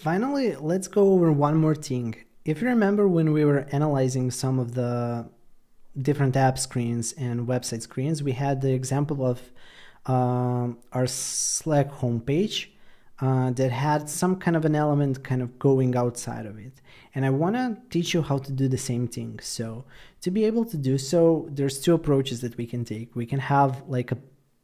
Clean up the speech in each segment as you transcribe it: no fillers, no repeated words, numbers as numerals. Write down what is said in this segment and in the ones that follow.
Finally, let's go over one more thing. If you remember when we were analyzing some of the different app screens and website screens, we had the example of our Slack homepage that had some kind of an element kind of going outside of it. And I want to teach you how to do the same thing. So to be able to do so, there's two approaches that we can take. We can have like a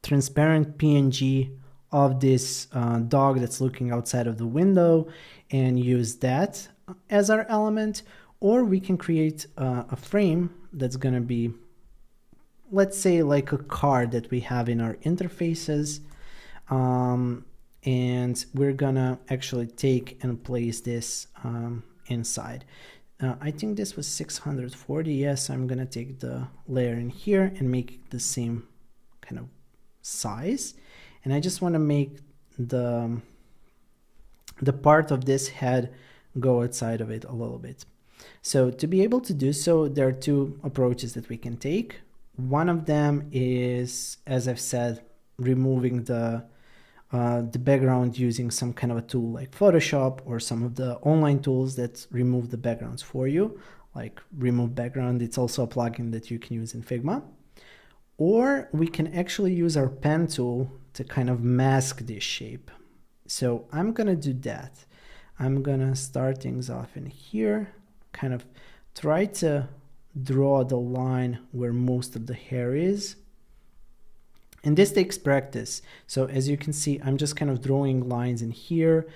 transparent PNG of this dog that's looking outside of the window and use that as our element, or we can create a frame that's going to be, let's say, like a card that we have in our interfaces, and we're gonna actually take and place this inside. I think this was 640. Yes, I'm gonna take the layer in here and make it the same kind of size, and I just want to make the part of this head go outside of it a little bit. So to be able to do so, there are two approaches that we can take. One of them is, as I've said, removing the background using some kind of a tool like Photoshop or some of the online tools that remove the backgrounds for you, like Remove Background. It's also a plugin that you can use in Figma. Or we can actually use our pen tool to kind of mask this shape. So I'm gonna do that. I'm gonna start things off in here, kind of try to draw the line where most of the hair is. And this takes practice. So as you can see, I'm just kind of drawing lines in here.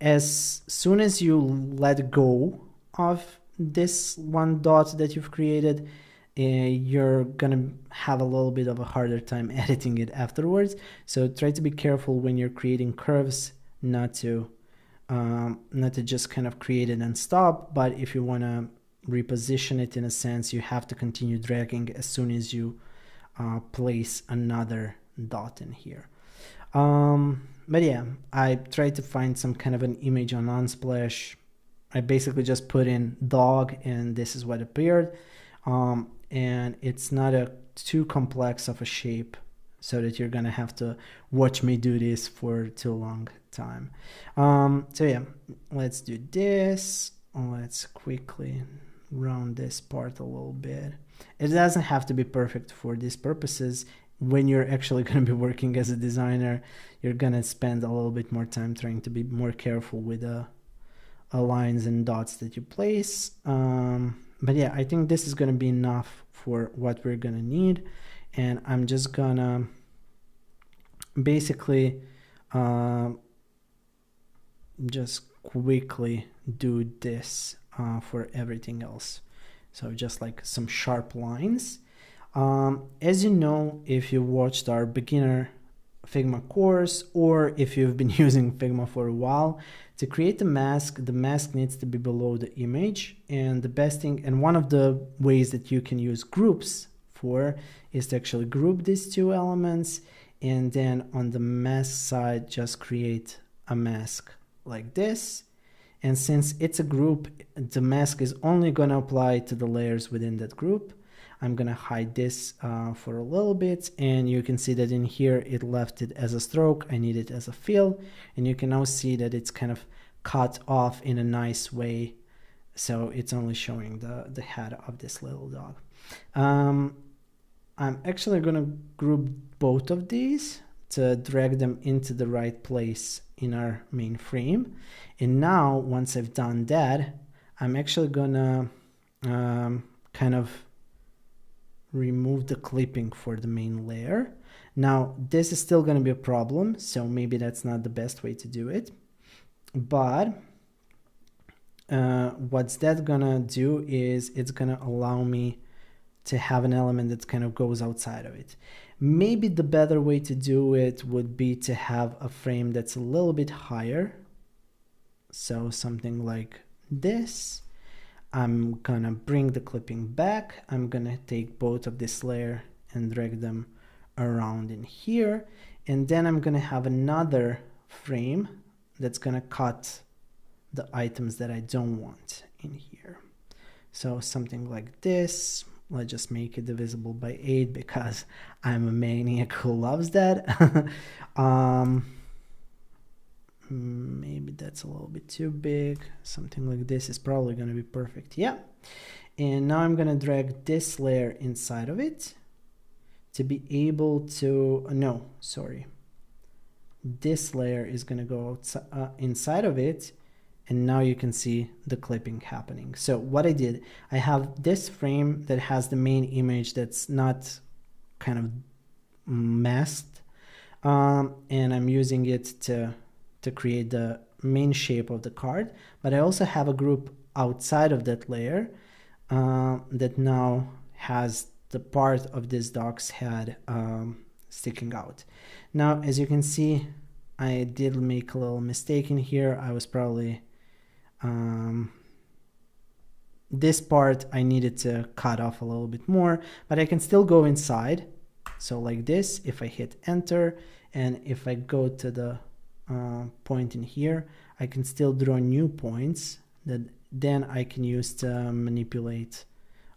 As soon as you let go of this one dot that you've created, you're gonna have a little bit of a harder time editing it afterwards. So try to be careful when you're creating curves, not to just kind of create it and stop. But if you want to reposition it in a sense, you have to continue dragging as soon as you place another dot in here. But yeah, I tried to find some kind of an image on Unsplash. I basically just put in dog and this is what appeared. And it's not a too complex of a shape so that you're gonna have to watch me do this for too long time. So yeah, let's do this. Let's quickly round this part a little bit. It doesn't have to be perfect for these purposes. When you're actually going to be working as a designer, you're going to spend a little bit more time trying to be more careful with the lines and dots that you place. But yeah, I think this is going to be enough for what we're going to need. And I'm just going to basically just quickly do this for everything else. So just like some sharp lines. As you know, if you watched our beginner Figma course, or if you've been using Figma for a while, to create the mask needs to be below the image. And the best thing, and one of the ways that you can use groups for, is to actually group these two elements, and then on the mask side, just create a mask like this. And since it's a group, the mask is only going to apply to the layers within that group. I'm going to hide this for a little bit, and you can see that in here it left it as a stroke. I need it as a fill, and you can now see that it's kind of cut off in a nice way, so it's only showing the head of this little dog. I'm actually going to group both of these to drag them into the right place in our main frame. And now, once I've done that, I'm actually gonna kind of remove the clipping for the main layer. Now, this is still gonna be a problem, so maybe that's not the best way to do it. But what's that gonna do is it's gonna allow me to have an element that kind of goes outside of it. Maybe the better way to do it would be to have a frame that's a little bit higher. So something like this. I'm gonna bring the clipping back. I'm gonna take both of this layer and drag them around in here. And then I'm gonna have another frame that's gonna cut the items that I don't want in here. So something like this. Let's just make it divisible by 8 because I'm a maniac who loves that. maybe that's a little bit too big. Something like this is probably going to be perfect. Yeah. And now I'm going to drag this layer inside of it to be able to, no, sorry. This layer is going to go outside, inside of it. And now you can see the clipping happening. So what I did, I have this frame that has the main image that's not kind of masked. And I'm using it to create the main shape of the card. But I also have a group outside of that layer that now has the part of this dog's head sticking out. Now, as you can see, I did make a little mistake in here. I was probably this part I needed to cut off a little bit more, but I can still go inside. So like this, if I hit enter, and if I go to the point in here, I can still draw new points that then I can use to manipulate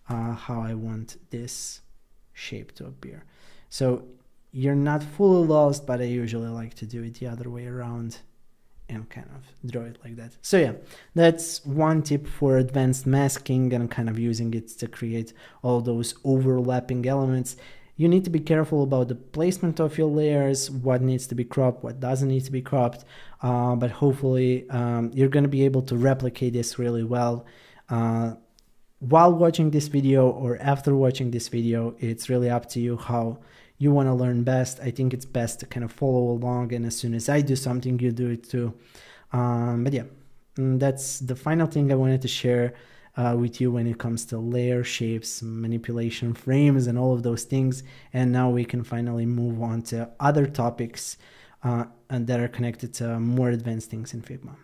how I want this shape to appear. So you're not fully lost, but I usually like to do it the other way around and kind of draw it like that. So yeah, that's one tip for advanced masking and kind of using it to create all those overlapping elements. You need to be careful about the placement of your layers, what needs to be cropped, what doesn't need to be cropped, but hopefully you're going to be able to replicate this really well. While watching this video or after watching this video, it's really up to you how you want to learn best. I think it's best to kind of follow along, and as soon as I do something, you do it too. But yeah, that's the final thing I wanted to share with you when it comes to layer shapes, manipulation, frames, and all of those things. And now we can finally move on to other topics and that are connected to more advanced things in Figma.